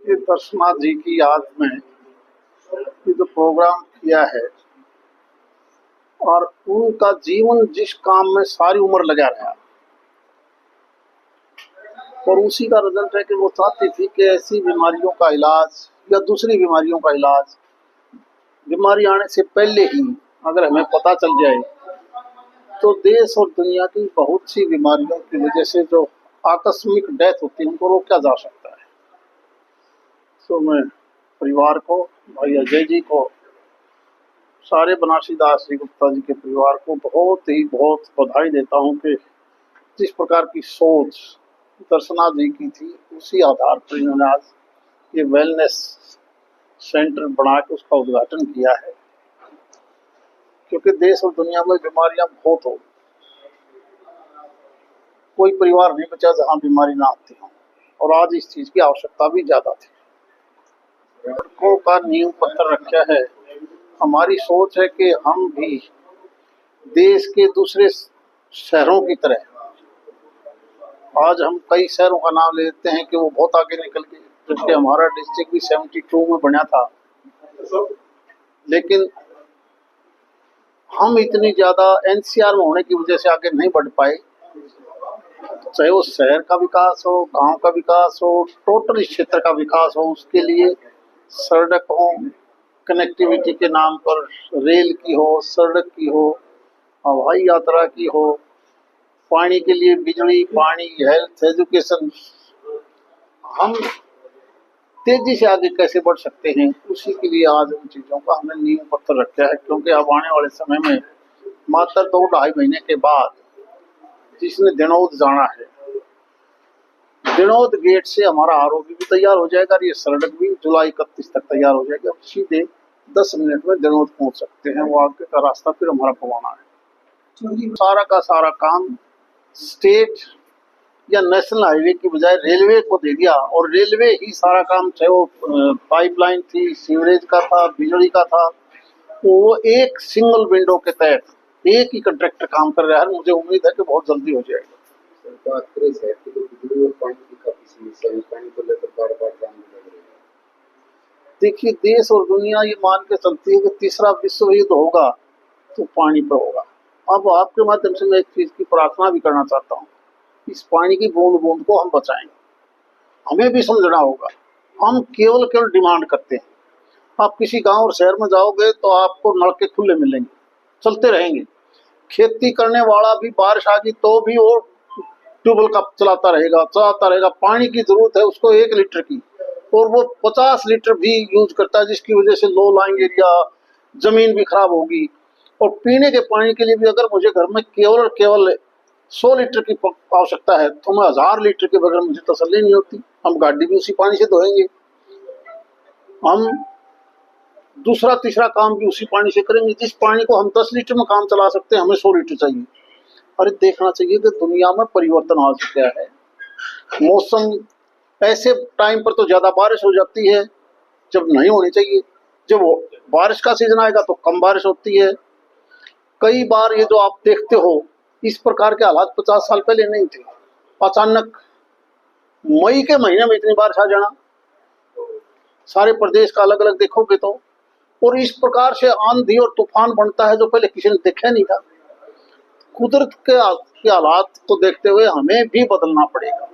ये दर्शना जी की याद में ये जो प्रोग्राम किया है और उनका जीवन जिस काम में सारी उम्र लगा रहा और उसी का रिजल्ट है कि वो चाहती थी कि ऐसी बीमारियों का इलाज या दूसरी बीमारियों का इलाज बीमारी आने से पहले ही अगर हमें पता चल जाए तो देश और दुनिया की बहुत सी बीमारियों की वजह से जो आकस्मिक डेथ होती है उनको रोका जा सकता है। तो मैं परिवार को, भाई अजय जी को, सारे बनारसी दास जी गुप्ता जी के परिवार को बहुत बधाई देता हूँ कि जिस प्रकार की सोच दर्शना जी की थी उसी आधार पर इन्होंने आज ये वेलनेस सेंटर बना के उसका उद्घाटन किया है। क्योंकि देश और दुनिया में बीमारियां बहुत हो, कोई परिवार नहीं बचा जहां बीमारी ना आती हो, और आज इस चीज की आवश्यकता भी ज्यादा थी। सड़कों का नींव पत्थर रखा है। हमारी सोच है कि हम भी देश के दूसरे शहरों की तरह, आज हम कई शहरों का नाम लेते हैं कि वो बहुत आगे निकल गए, जबकि हमारा डिस्ट्रिक्ट भी 72 में बना था, लेकिन हम इतनी ज्यादा एनसीआर में होने की वजह से आगे नहीं बढ़ पाए। चाहे वो शहर का विकास हो, गांव का विकास हो, टोटल क्षेत्र का विकास हो, उसके लिए सड़क हो, कनेक्टिविटी के नाम पर रेल की हो, सड़क की हो, हवाई यात्रा की हो, पानी के लिए बिजली, पानी, हेल्थ, एजुकेशन, हम तेजी से आगे कैसे बढ़ सकते हैं, उसी के लिए आज उन चीजों का हमने नींव पत्थर रखा है। क्योंकि अब आने वाले समय में मात्र 2-2.5 महीने के बाद जिसने दिनोद जाना है, दिनोद गेट से हमारा आरोग्य भी तैयार हो जाएगा और ये सड़क भी जुलाई 31 तक तैयार हो जाएगी। अब सीधे 10 मिनट में दिनोद पहुंच सकते हैं। वो आगे का रास्ता फिर हमारा पवाना है। सारा का सारा काम स्टेट या नेशनल हाईवे की बजाय रेलवे को दे दिया, और रेलवे ही सारा काम, चाहे वो पाइपलाइन थी, सीवरेज का था, बिजली का था, वो एक सिंगल विंडो के तहत एक ही कॉन्ट्रैक्टर काम कर रहा है। मुझे उम्मीद है कि बहुत जल्दी हो जाएगा। बात करें शहर की, तो बिजली और पानी की काफी समस्या है, पानी को लेकर बार-बार जाम लग रही है। देखिए, देश और दुनिया ये मान के चलती है कि तीसरा विश्व युद्ध होगा तो पानी पर होगा। अब आपके माध्यम से मैं एक चीज की प्रार्थना भी करना चाहता हूँ, इस पानी की बूंद बूंद को हम बचाएंगे। हमें भी समझना होगा, हम केवल डिमांड करते हैं। आप किसी गांव और शहर में जाओगे तो आपको नलके खुले मिलेंगे, चलते रहेंगे। खेती करने वाला भी बारिश आ गई तो भी वो ट्यूबवेल का चलाता रहेगा। पानी की जरूरत है उसको 1 लीटर की, और वो 50 लीटर भी यूज करता है, जिसकी वजह से लो लाइंग एरिया, जमीन भी खराब होगी। और पीने के पानी के लिए भी अगर मुझे घर में केवल 100 लीटर की आवश्यकता है तो मैं 1000 लीटर के बगैर मुझे तसल्ली नहीं होती। हम गाड़ी भी उसी पानी से धोएंगे, हम दूसरा तीसरा काम भी उसी पानी से करेंगे। जिस पानी को हम 10 लीटर में काम चला सकते हैं, हमें 100 लीटर चाहिए। अरे देखना चाहिए कि दुनिया में परिवर्तन आ चुका है। मौसम ऐसे टाइम पर तो ज्यादा बारिश हो जाती है जब नहीं होनी चाहिए, जब बारिश का सीजन आएगा तो कम बारिश होती है। कई बार ये जो आप देखते हो, इस प्रकार के हालात 50 साल पहले नहीं थे। अचानक मई के महीने में इतनी बारिश आ जाना, सारे प्रदेश का अलग अलग देखोगे तो, और इस प्रकार से आंधी और तूफान बनता है जो पहले किसी ने देखा नहीं था। कुदरत के हालात को देखते हुए हमें भी बदलना पड़ेगा।